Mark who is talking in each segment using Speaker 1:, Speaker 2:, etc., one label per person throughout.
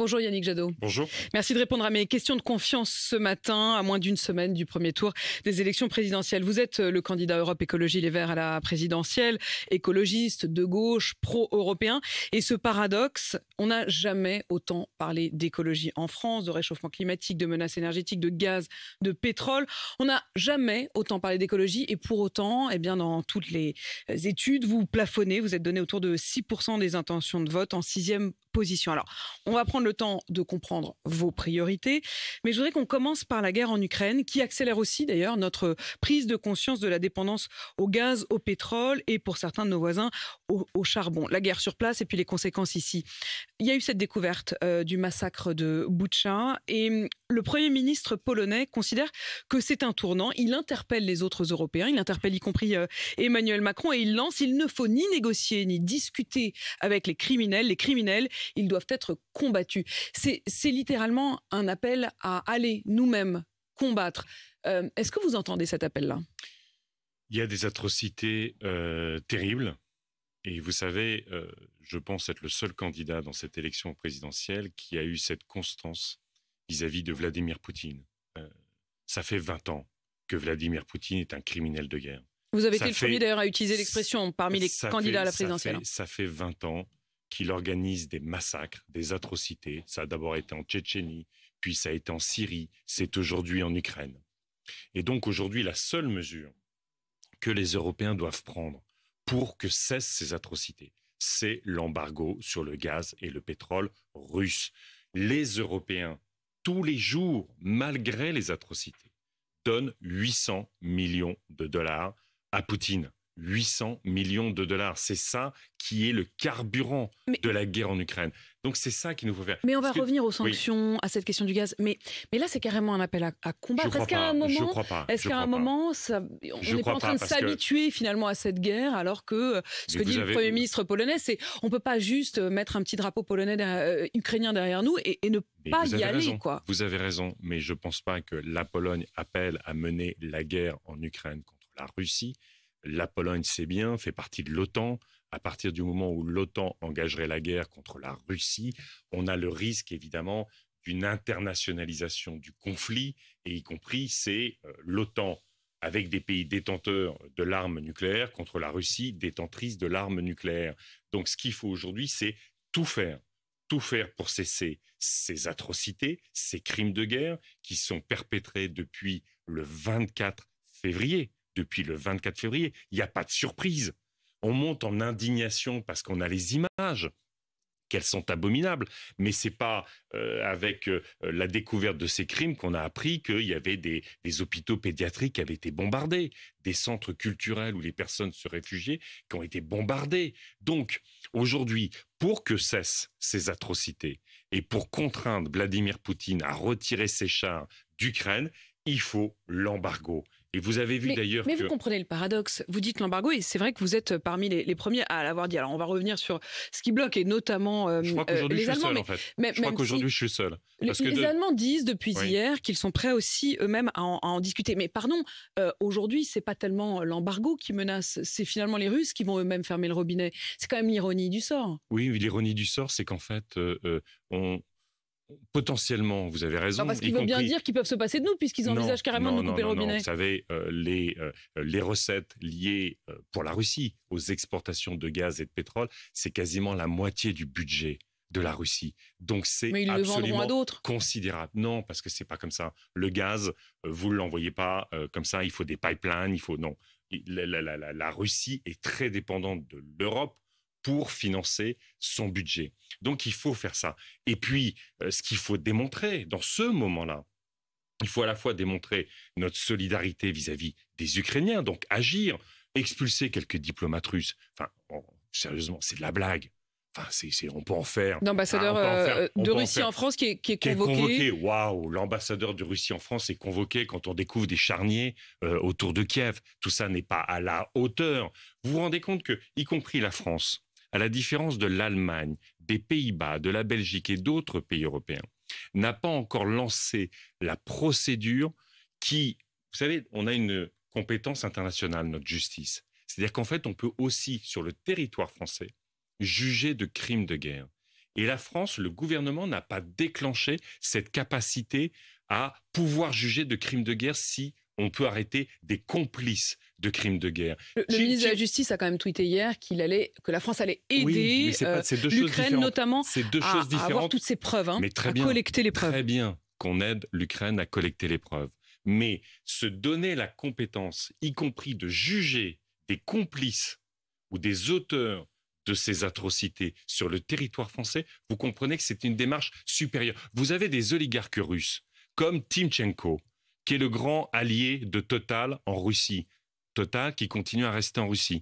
Speaker 1: Bonjour Yannick Jadot.
Speaker 2: Bonjour.
Speaker 1: Merci de répondre à mes questions de confiance ce matin, à moins d'une semaine du premier tour des élections présidentielles. Vous êtes le candidat Europe Écologie Les Verts à la présidentielle, écologiste, de gauche, pro-européen. Et ce paradoxe, on n'a jamais autant parlé d'écologie en France, de réchauffement climatique, de menaces énergétiques, de gaz, de pétrole. On n'a jamais autant parlé d'écologie et pour autant, eh bien, dans toutes les études, vous plafonnez, vous êtes donné autour de 6% des intentions de vote en 6e position. Alors, on va prendre le temps de comprendre vos priorités, mais je voudrais qu'on commence par la guerre en Ukraine, qui accélère aussi d'ailleurs notre prise de conscience de la dépendance au gaz, au pétrole et pour certains de nos voisins au charbon. La guerre sur place et puis les conséquences ici. Il y a eu cette découverte du massacre de Boutcha et le Premier ministre polonais considère que c'est un tournant. Il interpelle les autres Européens, il interpelle y compris Emmanuel Macron et il lance: il ne faut ni négocier ni discuter avec les criminels. Les criminels, ils doivent être combattus. C'est littéralement un appel à aller nous-mêmes combattre. Est-ce que vous entendez cet appel-là ?
Speaker 2: Il y a des atrocités terribles. Et vous savez, je pense être le seul candidat dans cette élection présidentielle qui a eu cette constance vis-à-vis de Vladimir Poutine. Ça fait 20 ans que Vladimir Poutine est un criminel de guerre.
Speaker 1: Vous avez été le premier d'ailleurs à utiliser l'expression parmi les candidats à la présidentielle.
Speaker 2: Ça fait 20 ans qu'il organise des massacres, des atrocités. Ça a d'abord été en Tchétchénie, puis ça a été en Syrie, c'est aujourd'hui en Ukraine. Et donc aujourd'hui, la seule mesure que les Européens doivent prendre pour que cessent ces atrocités, c'est l'embargo sur le gaz et le pétrole russe. Les Européens, tous les jours, malgré les atrocités, donnent 800 millions de dollars à Poutine. 800 millions de dollars. C'est ça qui est le carburant de la guerre en Ukraine. Donc c'est ça qu'il nous faut faire.
Speaker 1: Mais on va revenir aux sanctions, à cette question du gaz. Mais là, c'est carrément un appel à combattre. Est-ce qu'à un moment, on n'est pas en train de s'habituer finalement à cette guerre, alors que ce que dit le Premier ministre polonais, c'est on ne peut pas juste mettre un petit drapeau polonais ukrainien derrière nous et ne pas y aller, quoi.
Speaker 2: Vous avez raison, mais je ne pense pas que la Pologne appelle à mener la guerre en Ukraine contre la Russie. La Pologne, c'est bien, fait partie de l'OTAN. À partir du moment où l'OTAN engagerait la guerre contre la Russie, on a le risque, évidemment, d'une internationalisation du conflit, et y compris, c'est l'OTAN avec des pays détenteurs de l'arme nucléaire contre la Russie, détentrice de l'arme nucléaire. Donc, ce qu'il faut aujourd'hui, c'est tout faire pour cesser ces atrocités, ces crimes de guerre qui sont perpétrés depuis le 24 février. Depuis le 24 février, il n'y a pas de surprise. On monte en indignation parce qu'on a les images, qu'elles sont abominables. Mais ce n'est pas avec la découverte de ces crimes qu'on a appris qu'il y avait des hôpitaux pédiatriques qui avaient été bombardés, des centres culturels où les personnes se réfugiaient qui ont été bombardés. Donc, aujourd'hui, pour que cessent ces atrocités et pour contraindre Vladimir Poutine à retirer ses chars d'Ukraine, il faut l'embargo. Et vous avez vu d'ailleurs
Speaker 1: Mais vous comprenez le paradoxe. Vous dites l'embargo, et c'est vrai que vous êtes parmi les premiers à l'avoir dit. Alors, on va revenir sur ce qui bloque, et notamment
Speaker 2: je crois qu'aujourd'hui,
Speaker 1: les Allemands.
Speaker 2: Je crois qu'aujourd'hui, je suis seul.
Speaker 1: Les Allemands disent depuis hier qu'ils sont prêts aussi eux-mêmes à en discuter. Mais pardon, aujourd'hui, c'est pas tellement l'embargo qui menace, c'est finalement les Russes qui vont eux-mêmes fermer le robinet. C'est quand même l'ironie du sort.
Speaker 2: Oui, l'ironie du sort, c'est qu'en fait, potentiellement, vous avez raison.
Speaker 1: Parce qu'ils veulent bien dire qu'ils peuvent se passer de nous, puisqu'ils envisagent carrément de couper le robinet.
Speaker 2: Vous savez, les recettes liées pour la Russie aux exportations de gaz et de pétrole, c'est quasiment la moitié du budget de la Russie. Donc c'est absolument considérable. Non, parce que c'est pas comme ça. Le gaz, vous ne l'envoyez pas comme ça, il faut des pipelines, non. La Russie est très dépendante de l'Europe pour financer son budget. Donc, il faut faire ça. Et puis, ce qu'il faut démontrer dans ce moment-là, il faut à la fois démontrer notre solidarité vis-à-vis des Ukrainiens, donc agir, expulser quelques diplomates russes. Enfin, sérieusement, c'est de la blague. Enfin, on peut en faire.
Speaker 1: L'ambassadeur de Russie en France qui est convoqué.
Speaker 2: Waouh, l'ambassadeur de Russie en France est convoqué quand on découvre des charniers autour de Kiev. Tout ça n'est pas à la hauteur. Vous vous rendez compte que, y compris la France, à la différence de l'Allemagne, des Pays-Bas, de la Belgique et d'autres pays européens, n'a pas encore lancé la procédure qui, vous savez, on a une compétence internationale, notre justice. C'est-à-dire qu'en fait, on peut aussi, sur le territoire français, juger de crimes de guerre. Et la France, le gouvernement n'a pas déclenché cette capacité à pouvoir juger de crimes de guerre si on peut arrêter des complices de crimes de guerre.
Speaker 1: Le ministre de la Justice a quand même tweeté hier que la France allait aider l'Ukraine notamment à avoir toutes ces preuves, collecter les preuves.
Speaker 2: Très bien qu'on aide l'Ukraine à collecter les preuves. Mais se donner la compétence, y compris de juger des complices ou des auteurs de ces atrocités sur le territoire français, vous comprenez que c'est une démarche supérieure. Vous avez des oligarques russes comme Timchenko, qui est le grand allié de Total en Russie. Total qui continue à rester en Russie,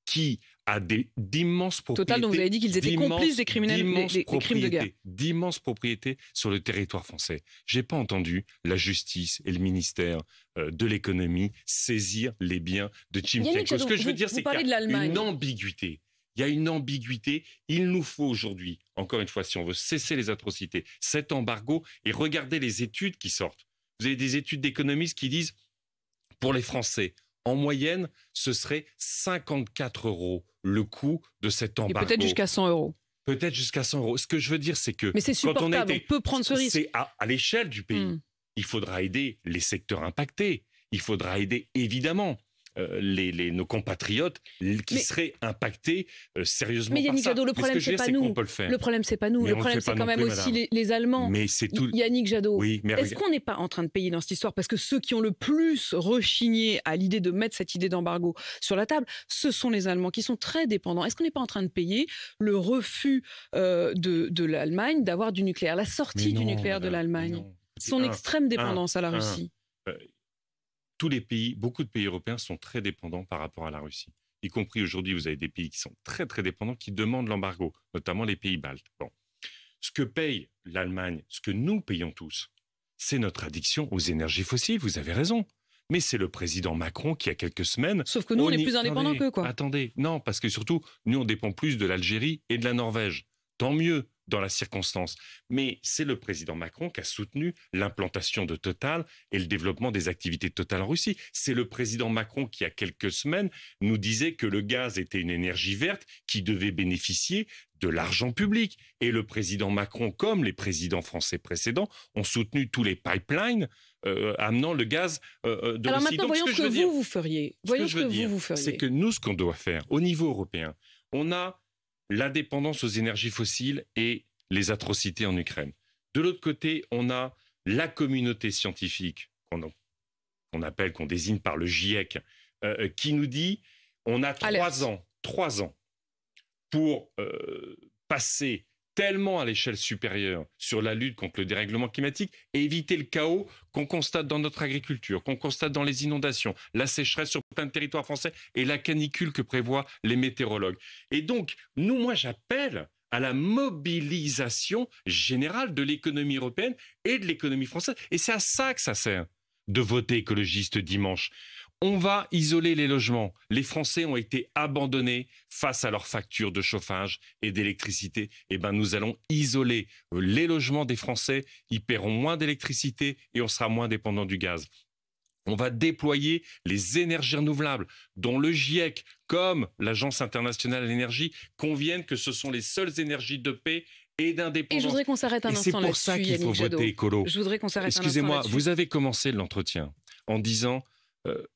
Speaker 2: qui a d'immenses propriétés.
Speaker 1: Total, dont vous avez dit qu'ils étaient complices des criminels, des crimes de guerre.
Speaker 2: D'immenses propriétés sur le territoire français. Je n'ai pas entendu la justice et le ministère de l'économie saisir les biens de Timchenko. Ce que je veux dire, c'est qu'il y a une ambiguïté. Il y a une ambiguïté. Il nous faut aujourd'hui, encore une fois, si on veut cesser les atrocités, cet embargo et regarder les études qui sortent. Vous avez des études d'économistes qui disent, pour les Français, en moyenne, ce serait 54 € le coût de cet embargo.
Speaker 1: Et peut-être jusqu'à 100 €.
Speaker 2: Peut-être jusqu'à 100 €. Ce que je veux dire, c'est que...
Speaker 1: Mais c'est supportable, on peut prendre ce risque.
Speaker 2: C'est à l'échelle du pays. Il faudra aider les secteurs impactés. Il faudra aider, évidemment, nos compatriotes qui seraient impactés sérieusement par ça.
Speaker 1: Mais Yannick Jadot, le problème, c'est pas nous. Le problème, c'est pas nous. Le problème, c'est quand même aussi les Allemands.
Speaker 2: Mais c'est tout.
Speaker 1: Yannick Jadot, est-ce qu'on n'est pas en train de payer dans cette histoire? Parce que ceux qui ont le plus rechigné à l'idée de mettre cette idée d'embargo sur la table, ce sont les Allemands qui sont très dépendants. Est-ce qu'on n'est pas en train de payer le refus de l'Allemagne d'avoir du nucléaire, la sortie du nucléaire de l'Allemagne, son extrême dépendance à la Russie?
Speaker 2: Tous les pays, beaucoup de pays européens sont très dépendants par rapport à la Russie. Y compris aujourd'hui, vous avez des pays qui sont très très dépendants, qui demandent l'embargo, notamment les pays baltes. Bon. Ce que paye l'Allemagne, ce que nous payons tous, c'est notre addiction aux énergies fossiles, vous avez raison. Mais c'est le président Macron qui, il y a quelques semaines...
Speaker 1: Sauf que nous, on est plus indépendants qu'eux, quoi.
Speaker 2: Attendez, non, parce que surtout, nous, on dépend plus de l'Algérie et de la Norvège. Tant mieux dans la circonstance. Mais c'est le président Macron qui a soutenu l'implantation de Total et le développement des activités de Total en Russie. C'est le président Macron qui, il y a quelques semaines, nous disait que le gaz était une énergie verte qui devait bénéficier de l'argent public. Et le président Macron, comme les présidents français précédents, ont soutenu tous les pipelines amenant le gaz de Russie.
Speaker 1: Alors maintenant, voyons ce que vous feriez.
Speaker 2: Voyons ce que vous feriez. C'est que nous, ce qu'on doit faire au niveau européen, on a la dépendance aux énergies fossiles et les atrocités en Ukraine. De l'autre côté, on a la communauté scientifique qu'on désigne par le GIEC, qui nous dit on a 3 ans pour passer tellement à l'échelle supérieure sur la lutte contre le dérèglement climatique et éviter le chaos qu'on constate dans notre agriculture, qu'on constate dans les inondations, la sécheresse sur plein de territoires français et la canicule que prévoient les météorologues. Et donc, moi j'appelle à la mobilisation générale de l'économie européenne et de l'économie française. Et c'est à ça que ça sert de voter écologiste dimanche. On va isoler les logements. Les Français ont été abandonnés face à leurs factures de chauffage et d'électricité. Eh ben, nous allons isoler les logements des Français. Ils paieront moins d'électricité et on sera moins dépendant du gaz. On va déployer les énergies renouvelables, dont le GIEC, comme l'Agence internationale de l'énergie, conviennent que ce sont les seules énergies de paix et d'indépendance.
Speaker 1: Et je voudrais qu'on s'arrête un instant là-dessus,
Speaker 2: c'est pour ça qu'il faut voter écolo.
Speaker 1: Je voudrais qu'on s'arrête un instant là-dessus.
Speaker 2: Excusez-moi, vous avez commencé l'entretien en disant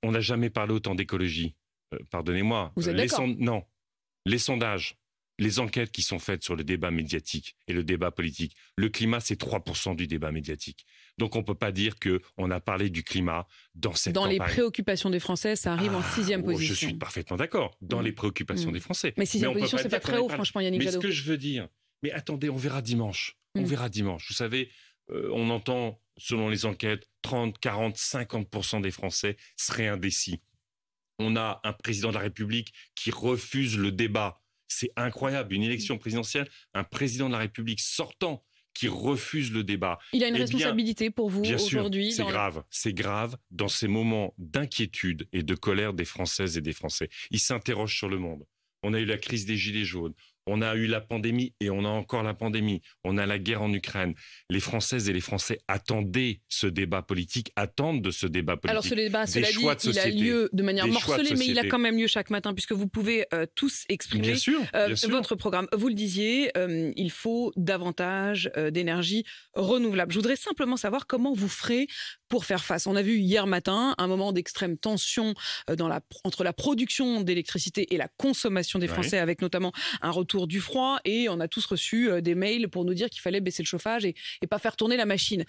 Speaker 2: on n'a jamais parlé autant d'écologie. Pardonnez-moi.
Speaker 1: Vous êtes d'accord ?
Speaker 2: Non. Les sondages, les enquêtes qui sont faites sur le débat médiatique et le débat politique, le climat, c'est 3% du débat médiatique. Donc, on ne peut pas dire qu'on a parlé du climat dans cette campagne.
Speaker 1: Dans les préoccupations des Français, ça arrive en 6e position.
Speaker 2: Je suis parfaitement d'accord. Dans les préoccupations des Français.
Speaker 1: Mais 6e position, c'est pas très haut, franchement, Yannick Jadot.
Speaker 2: Mais ce que je veux dire... Mais attendez, on verra dimanche. On verra dimanche. Vous savez, on entend, selon les enquêtes, 30, 40, 50% des Français seraient indécis. On a un président de la République qui refuse le débat. C'est incroyable. Une élection présidentielle, un président de la République sortant qui refuse le débat.
Speaker 1: Il a une responsabilité pour vous aujourd'hui.
Speaker 2: Bien sûr, c'est grave dans ces moments d'inquiétude et de colère des Françaises et des Français. Ils s'interrogent sur le monde. On a eu la crise des Gilets jaunes. On a eu la pandémie et on a encore la pandémie. On a la guerre en Ukraine. Les Françaises et les Français attendaient ce débat politique, attendent de ce débat politique.
Speaker 1: Alors ce débat, cela dit, il a lieu de manière morcelée, mais il a quand même lieu chaque matin, puisque vous pouvez tous exprimer
Speaker 2: bien sûr.
Speaker 1: votre programme. Vous le disiez, il faut davantage d'énergie renouvelable. Je voudrais simplement savoir comment vous ferez pour faire face. On a vu hier matin un moment d'extrême tension entre la production d'électricité et la consommation des Français, avec notamment un retour du froid, et on a tous reçu des mails pour nous dire qu'il fallait baisser le chauffage et pas faire tourner la machine.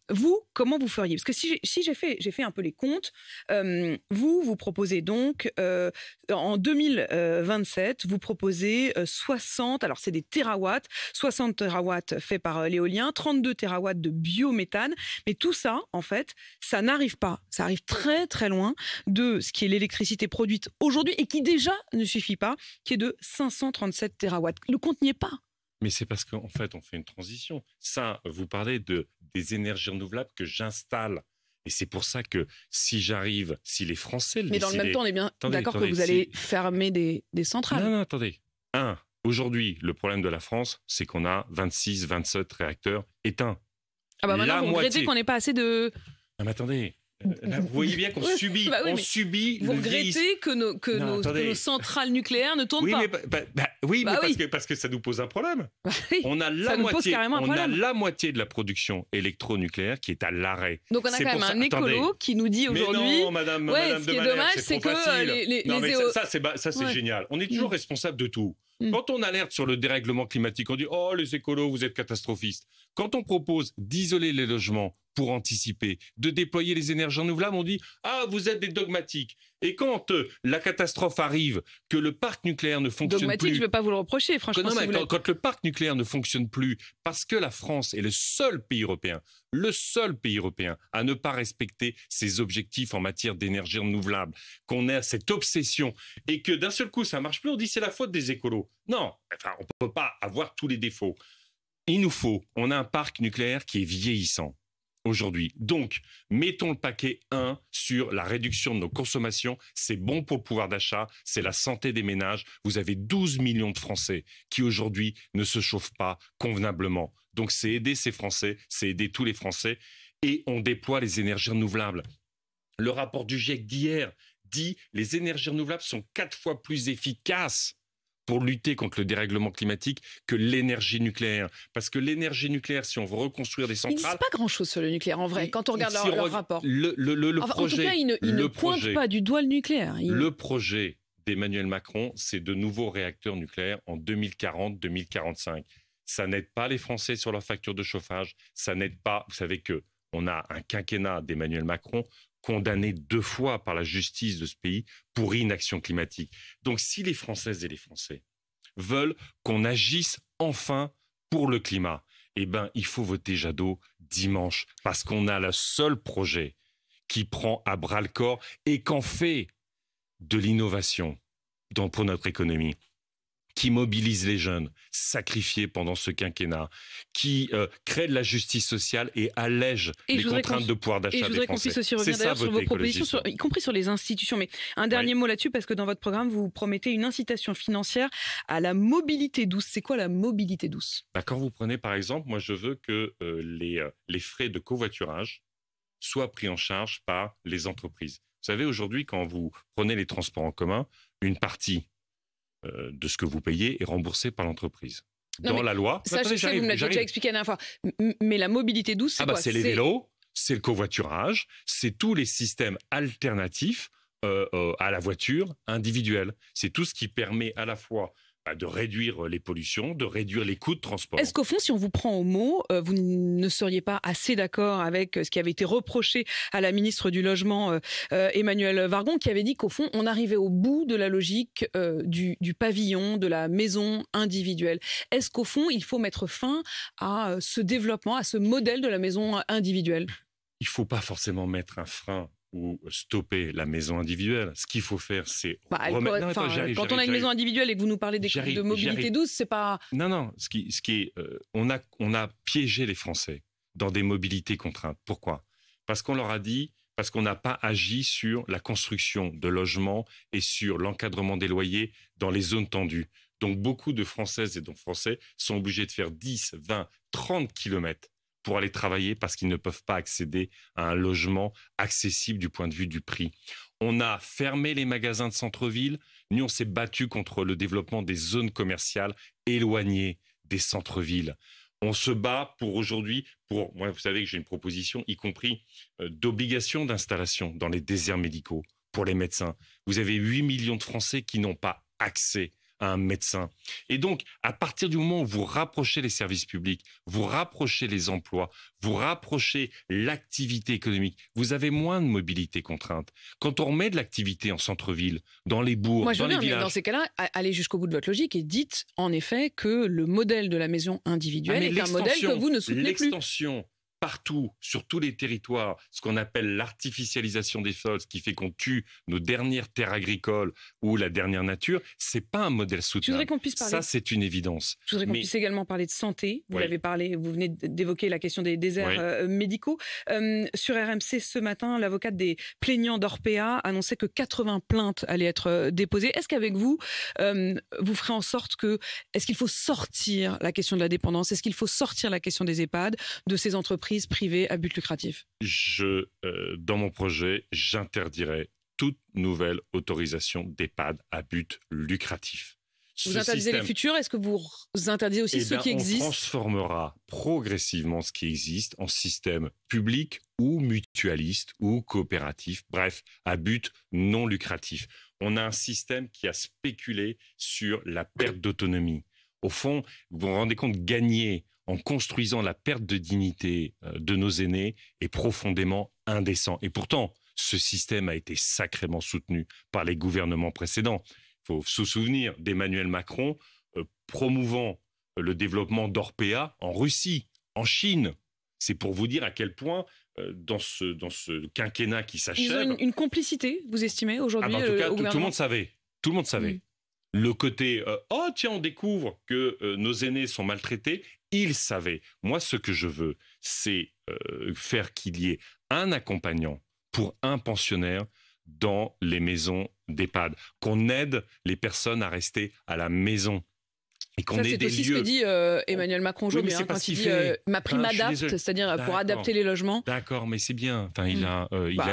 Speaker 1: Vous, comment vous feriez? Parce que si j'ai fait un peu les comptes, vous proposez donc en 2027, vous proposez 60, alors c'est des térawatts, 60 térawatts faits par l'éolien, 32 térawatts de biométhane, mais tout ça, en fait, ça n'arrive pas. Ça arrive très très loin de ce qui est l'électricité produite aujourd'hui et qui déjà ne suffit pas, qui est de 537 térawatts. Le compte n'y est pas.
Speaker 2: Mais c'est parce qu'en fait, on fait une transition. Ça, vous parlez des énergies renouvelables que j'installe. Et c'est pour ça que si les Français le décident...
Speaker 1: Mais dans le même temps, on est bien d'accord que vous allez fermer des centrales.
Speaker 2: Non, attendez. Aujourd'hui, le problème de la France, c'est qu'on a 26, 27 réacteurs éteints.
Speaker 1: Ah bah maintenant, vous regrettez qu'on n'ait pas assez de...
Speaker 2: Non, mais attendez... Là, vous voyez bien qu'on subit, subit.
Speaker 1: Vous regrettez que nos centrales nucléaires ne tournent pas.
Speaker 2: Parce que ça nous pose un problème. On a
Speaker 1: la
Speaker 2: la moitié de la production électronucléaire qui est à l'arrêt.
Speaker 1: Donc on a quand même un écolo qui nous dit aujourd'hui.
Speaker 2: Mais non, madame
Speaker 1: ce qui est dommage, c'est que
Speaker 2: ça c'est génial. On est toujours responsable de tout. Quand on alerte sur le dérèglement climatique, on dit « Oh, les écolos, vous êtes catastrophistes ». Quand on propose d'isoler les logements pour anticiper, de déployer les énergies renouvelables, on dit « Ah, vous êtes des dogmatiques ». Et quand la catastrophe arrive, que le parc nucléaire ne fonctionne
Speaker 1: plus... je ne veux pas vous le reprocher, franchement.
Speaker 2: Quand le parc nucléaire ne fonctionne plus, parce que la France est le seul pays européen à ne pas respecter ses objectifs en matière d'énergie renouvelable, qu'on a cette obsession, et que d'un seul coup, ça ne marche plus, on dit c'est la faute des écolos. Non, on ne peut pas avoir tous les défauts. On a un parc nucléaire qui est vieillissant aujourd'hui. Donc, mettons le paquet 1 sur la réduction de nos consommations. C'est bon pour le pouvoir d'achat, c'est la santé des ménages. Vous avez 12 millions de Français qui aujourd'hui ne se chauffent pas convenablement. Donc, c'est aider ces Français, c'est aider tous les Français. Et on déploie les énergies renouvelables. Le rapport du GIEC d'hier dit les énergies renouvelables sont 4 fois plus efficaces pour lutter contre le dérèglement climatique que l'énergie nucléaire. Parce que l'énergie nucléaire, si on veut reconstruire des centrales...
Speaker 1: Ils ne disent pas grand-chose sur le nucléaire, en vrai, quand on regarde leur rapport. En tout cas, ils ne pointent pas du doigt le nucléaire.
Speaker 2: Le projet d'Emmanuel Macron, c'est de nouveaux réacteurs nucléaires en 2040-2045. Ça n'aide pas les Français sur leur facture de chauffage. Ça n'aide pas... Vous savez qu'on a un quinquennat d'Emmanuel Macron condamné 2 fois par la justice de ce pays pour inaction climatique. Donc si les Françaises et les Français veulent qu'on agisse enfin pour le climat, il faut voter Jadot dimanche, parce qu'on a le seul projet qui prend à bras-le-corps et qu'en fait de l'innovation pour notre économie, qui mobilise les jeunes, sacrifiés pendant ce quinquennat, qui crée de la justice sociale et allège les contraintes de pouvoir d'achat des Français.
Speaker 1: Et je voudrais qu'on puisse aussi revenir d'ailleurs sur vos propositions, y compris sur les institutions. Mais un dernier mot là-dessus, parce que dans votre programme, vous promettez une incitation financière à la mobilité douce. C'est quoi la mobilité douce?
Speaker 2: Quand vous prenez par exemple, moi je veux que les frais de covoiturage soient pris en charge par les entreprises. Vous savez, aujourd'hui, quand vous prenez les transports en commun, une partie de ce que vous payez est remboursé par l'entreprise. Dans la loi...
Speaker 1: Ça, je sais, vous me l'avez déjà expliqué la dernière fois. Mais la mobilité douce, c'est quoi?
Speaker 2: C'est les vélos, c'est le covoiturage, c'est tous les systèmes alternatifs à la voiture individuelle. C'est tout ce qui permet à la fois de réduire les pollutions, de réduire les coûts de transport.
Speaker 1: Est-ce qu'au fond, si on vous prend au mot, vous ne seriez pas assez d'accord avec ce qui avait été reproché à la ministre du Logement, Emmanuelle Wargon, qui avait dit qu'au fond, on arrivait au bout de la logique du pavillon, de la maison individuelle? Est-ce qu'au fond, il faut mettre fin à ce développement, à ce modèle de la maison individuelle?
Speaker 2: Il ne faut pas forcément mettre un frein ou stopper la maison individuelle. Ce qu'il faut faire, c'est remettre...
Speaker 1: Quand on a une maison individuelle et que vous nous parlez de mobilité douce, c'est pas...
Speaker 2: Non. On a piégé les Français dans des mobilités contraintes. Pourquoi? Parce qu'on leur a dit, parce qu'on n'a pas agi sur la construction de logements et sur l'encadrement des loyers dans les zones tendues. Donc beaucoup de Françaises et de Français sont obligés de faire 10, 20, 30 kilomètres pour aller travailler parce qu'ils ne peuvent pas accéder à un logement accessible du point de vue du prix. On a fermé les magasins de centre-ville. Nous, on s'est battu contre le développement des zones commerciales éloignées des centres-villes. On se bat pour aujourd'hui, moi, vous savez que j'ai une proposition, y compris d'obligation d'installation dans les déserts médicaux pour les médecins. Vous avez 8 millions de Français qui n'ont pas accès à un médecin. Et donc, à partir du moment où vous rapprochez les services publics, vous rapprochez les emplois, vous rapprochez l'activité économique, vous avez moins de mobilité contrainte. Quand on remet de l'activité en centre-ville, dans les bourgs,
Speaker 1: Moi, je
Speaker 2: dans
Speaker 1: veux
Speaker 2: les
Speaker 1: bien,
Speaker 2: villages...
Speaker 1: mais dans ces cas-là, allez jusqu'au bout de votre logique et dites en effet que le modèle de la maison individuelle est un modèle que vous ne soutenez plus.
Speaker 2: L'extension partout, sur tous les territoires, ce qu'on appelle l'artificialisation des sols, ce qui fait qu'on tue nos dernières terres agricoles ou la dernière nature, c'est pas un modèle soutenable.
Speaker 1: Je voudrais qu'on puisse parler.
Speaker 2: Ça, c'est une évidence.
Speaker 1: Je voudrais qu'on puisse également parler de santé. Vous l'avez parlé, vous venez d'évoquer la question des déserts médicaux. Sur RMC ce matin, l'avocate des plaignants d'Orpea annonçait que 80 plaintes allaient être déposées. Est-ce qu'avec vous, vous ferez en sorte est-ce qu'il faut sortir la question de la dépendance? Est-ce qu'il faut sortir la question des EHPAD de ces entreprises privées à but lucratif?
Speaker 2: Dans mon projet, j'interdirai toute nouvelle autorisation d'EHPAD à but lucratif.
Speaker 1: Vous interdisez les futurs, est-ce que vous interdisez aussi ceux qui existent?
Speaker 2: On transformera progressivement ce qui existe en système public ou mutualiste ou coopératif, bref, à but non lucratif. On a un système qui a spéculé sur la perte d'autonomie. Au fond, vous vous rendez compte, gagner en construisant la perte de dignité de nos aînés est profondément indécent. Et pourtant, ce système a été sacrément soutenu par les gouvernements précédents. Il faut se souvenir d'Emmanuel Macron promouvant le développement d'Orpea en Russie, en Chine. C'est pour vous dire à quel point, dans ce quinquennat qui s'achève...
Speaker 1: Ils ont une complicité, vous estimez, aujourd'hui
Speaker 2: en tout cas, tout le monde savait. Tout le monde savait. Le côté « Oh, tiens, on découvre que nos aînés sont maltraités », ils savaient. Moi, ce que je veux, c'est faire qu'il y ait un accompagnant pour un pensionnaire dans les maisons d'EHPAD, qu'on aide les personnes à rester à la maison. Et qu'on ait des lieux. C'est aussi ce
Speaker 1: que dit Emmanuel Macron aujourd'hui, quand il dit « ma prime adapte », c'est-à-dire pour adapter les logements.
Speaker 2: D'accord, mais c'est bien. Enfin, il a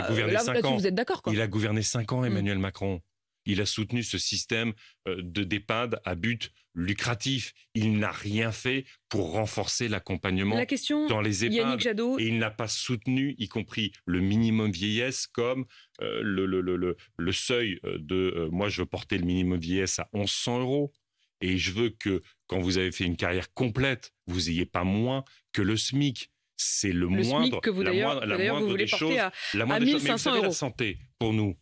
Speaker 2: gouverné 5 ans.
Speaker 1: Vous êtes d'accord, quoi.
Speaker 2: Il a gouverné 5 ans, Emmanuel Macron. Il a soutenu ce système d'EHPAD à but lucratif. Il n'a rien fait pour renforcer l'accompagnement dans les EHPAD. Et il n'a pas soutenu, y compris le minimum vieillesse, comme le seuil de... moi, je veux porter le minimum vieillesse à 1 100 €. Et je veux que, quand vous avez fait une carrière complète, vous n'ayez pas moins que le SMIC. C'est le moindre...
Speaker 1: SMIC que vous, d'ailleurs, vous voulez porter à 1 500 €.
Speaker 2: La santé, pour nous...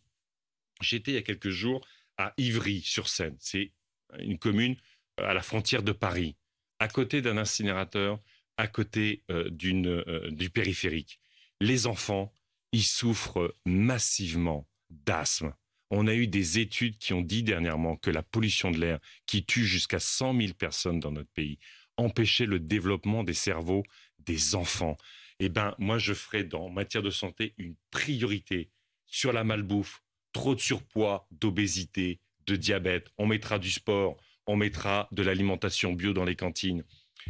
Speaker 2: J'étais il y a quelques jours à Ivry-sur-Seine. C'est une commune à la frontière de Paris, à côté d'un incinérateur, à côté du périphérique. Les enfants, ils souffrent massivement d'asthme. On a eu des études qui ont dit dernièrement que la pollution de l'air, qui tue jusqu'à 100 000 personnes dans notre pays, empêchait le développement des cerveaux des enfants. Eh bien, moi, je ferai en matière de santé une priorité sur la malbouffe, trop de surpoids, d'obésité, de diabète. On mettra du sport, on mettra de l'alimentation bio dans les cantines.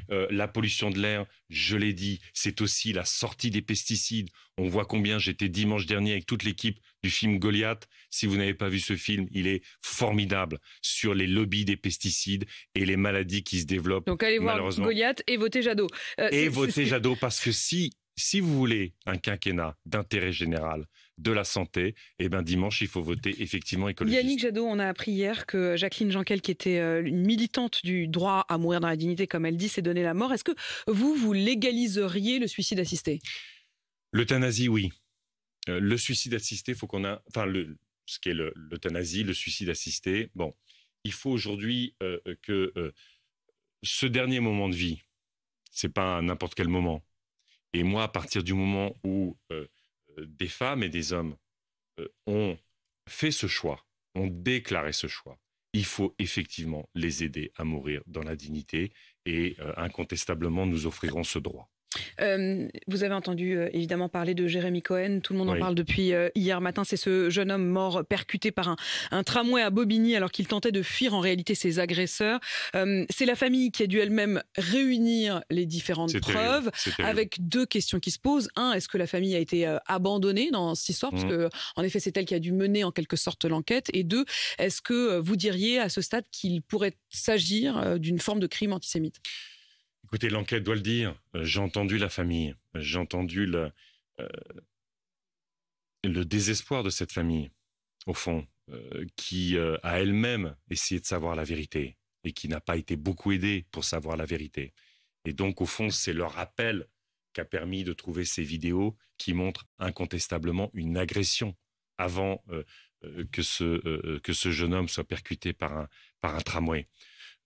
Speaker 2: La pollution de l'air, je l'ai dit, c'est aussi la sortie des pesticides. On voit combien j'étais dimanche dernier avec toute l'équipe du film Goliath. Si vous n'avez pas vu ce film, il est formidable sur les lobbies des pesticides et les maladies qui se développent.
Speaker 1: Donc allez voir Goliath et votez Jadot.
Speaker 2: Votez Jadot parce que si vous voulez un quinquennat d'intérêt général de la santé, eh ben dimanche, il faut voter effectivement écologiste.
Speaker 1: Yannick Jadot, on a appris hier que Jacqueline Jankel, qui était une militante du droit à mourir dans la dignité, comme elle dit, s'est donné la mort. Est-ce que vous légaliseriez le suicide assisté?
Speaker 2: L'euthanasie, oui. Le suicide assisté, faut qu'on a... Enfin, ce qu'est l'euthanasie, le suicide assisté, bon, il faut aujourd'hui que ce dernier moment de vie, c'est pas n'importe quel moment. Et moi, à partir du moment où des femmes et des hommes ont fait ce choix, ont déclaré ce choix, il faut effectivement les aider à mourir dans la dignité et incontestablement, nous offrirons ce droit.
Speaker 1: Vous avez entendu évidemment parler de Jérémy Cohen, tout le monde en parle depuis hier matin. C'est ce jeune homme mort percuté par un tramway à Bobigny alors qu'il tentait de fuir en réalité ses agresseurs. C'est la famille qui a dû elle-même réunir les différentes preuves avec deux questions qui se posent. Un, est-ce que la famille a été abandonnée dans cette histoire parce que en effet c'est elle qui a dû mener en quelque sorte l'enquête. Et deux, est-ce que vous diriez à ce stade qu'il pourrait s'agir d'une forme de crime antisémite?
Speaker 2: Écoutez, l'enquête doit le dire. J'ai entendu la famille, j'ai entendu le désespoir de cette famille, au fond, qui a elle-même essayé de savoir la vérité et qui n'a pas été beaucoup aidée pour savoir la vérité. Et donc, au fond, c'est leur appel qui a permis de trouver ces vidéos qui montrent incontestablement une agression avant que ce jeune homme soit percuté par un tramway.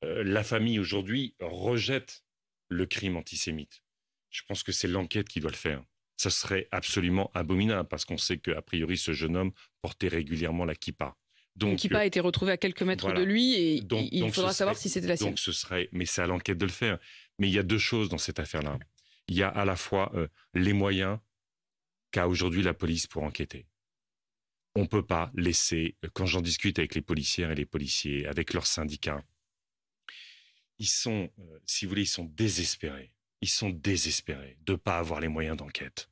Speaker 2: La famille, aujourd'hui, rejette le crime antisémite. Je pense que c'est l'enquête qui doit le faire. Ça serait absolument abominable parce qu'on sait qu'a priori ce jeune homme portait régulièrement la kippa. Donc,
Speaker 1: la kippa a été retrouvée à quelques mètres de lui et il faudra savoir si c'était la sienne.
Speaker 2: Donc mais c'est à l'enquête de le faire. Mais il y a deux choses dans cette affaire-là. Il y a à la fois les moyens qu'a aujourd'hui la police pour enquêter. On ne peut pas laisser, quand j'en discute avec les policières et les policiers, avec leurs syndicats, ils sont, si vous voulez, ils sont désespérés. Ils sont désespérés de ne pas avoir les moyens d'enquête.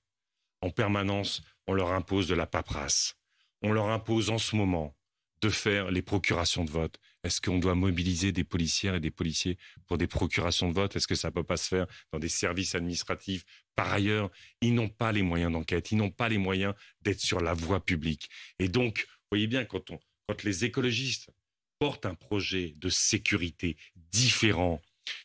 Speaker 2: En permanence, on leur impose de la paperasse. On leur impose en ce moment de faire les procurations de vote. Est-ce qu'on doit mobiliser des policières et des policiers pour des procurations de vote? Est-ce que ça ne peut pas se faire dans des services administratifs? Par ailleurs, ils n'ont pas les moyens d'enquête. Ils n'ont pas les moyens d'être sur la voie publique. Et donc, vous voyez bien, quand les écologistes porte un projet de sécurité différent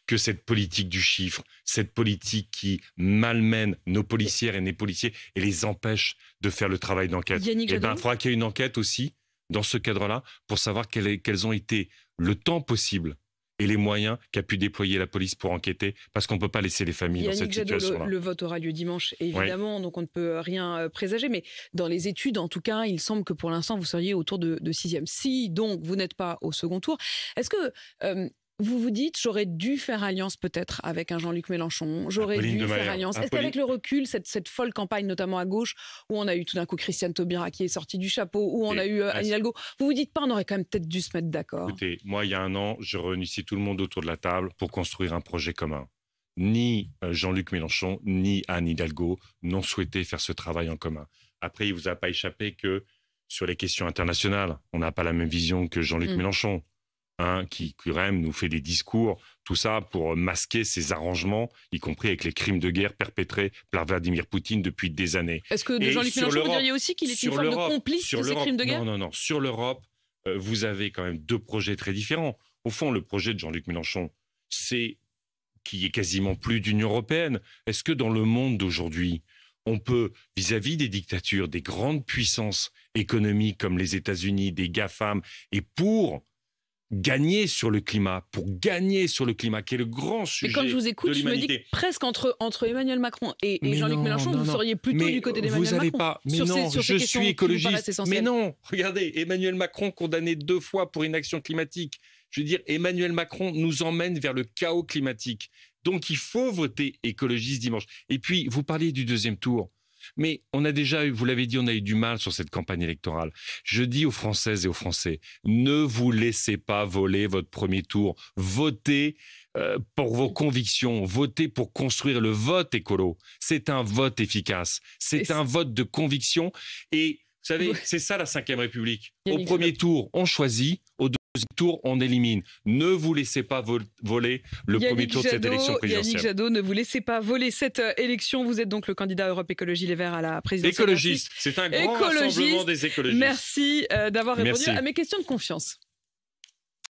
Speaker 2: que cette politique du chiffre, cette politique qui malmène nos policières et nos policiers et les empêche de faire le travail d'enquête. Eh bien, il faudra qu'il y ait une enquête aussi, dans ce cadre-là, pour savoir quels ont été le temps possible et les moyens qu'a pu déployer la police pour enquêter, parce qu'on ne peut pas laisser les familles dans cette situation-là.
Speaker 1: Le vote aura lieu dimanche, évidemment, donc on ne peut rien présager, mais dans les études, en tout cas, il semble que pour l'instant, vous seriez autour de 6e. Si, donc, vous n'êtes pas au second tour, est-ce que vous vous dites, j'aurais dû faire alliance peut-être avec un Jean-Luc Mélenchon, j'aurais dû faire alliance. Est-ce qu'avec le recul, cette folle campagne, notamment à gauche, où on a eu tout d'un coup Christiane Taubira qui est sortie du chapeau, où on a eu Anne Hidalgo, vous vous dites pas, on aurait quand même peut-être dû se mettre d'accord?
Speaker 2: Écoutez, moi, il y a un an, je réunissais tout le monde autour de la table pour construire un projet commun. Ni Jean-Luc Mélenchon, ni Anne Hidalgo n'ont souhaité faire ce travail en commun. Après, il ne vous a pas échappé que sur les questions internationales, on n'a pas la même vision que Jean-Luc Mélenchon. Qui même nous fait des discours, tout ça pour masquer ses arrangements, y compris avec les crimes de guerre perpétrés par Vladimir Poutine depuis des années.
Speaker 1: Est-ce que de Jean-Luc Mélenchon, vous diriez aussi qu'il est une forme de complice de ces crimes de guerre?
Speaker 2: Non. Sur l'Europe, vous avez quand même deux projets très différents. Au fond, le projet de Jean-Luc Mélenchon, c'est qu'il n'y ait quasiment plus d'Union européenne. Est-ce que dans le monde d'aujourd'hui, on peut, vis-à-vis des dictatures, des grandes puissances économiques comme les États-Unis, des GAFAM, et pour gagner sur le climat, qui est le grand sujet de l'humanité.
Speaker 1: Mais quand je vous écoute, je me dis que presque entre Emmanuel Macron et Jean-Luc Mélenchon, vous seriez plutôt du côté d'Emmanuel Macron.
Speaker 2: Je suis écologiste. Mais non, regardez, Emmanuel Macron condamné 2 fois pour inaction climatique. Je veux dire, Emmanuel Macron nous emmène vers le chaos climatique. Donc il faut voter écologiste dimanche. Et puis, vous parliez du deuxième tour. Mais on a déjà eu, vous l'avez dit, on a eu du mal sur cette campagne électorale. Je dis aux Françaises et aux Français, ne vous laissez pas voler votre premier tour. Votez pour vos convictions, votez pour construire le vote écolo. C'est un vote efficace, c'est un vote de conviction. Et vous savez, c'est ça la Ve République. Au premier tour, on choisit. Au deuxième tour, on élimine. Ne vous laissez pas voler le premier tour de cette élection présidentielle.
Speaker 1: Yannick Jadot, ne vous laissez pas voler cette élection. Vous êtes donc le candidat Europe Écologie Les Verts à la présidentielle.
Speaker 2: Écologiste, c'est un grand rassemblement des écologistes.
Speaker 1: Merci d'avoir répondu à mes questions de confiance.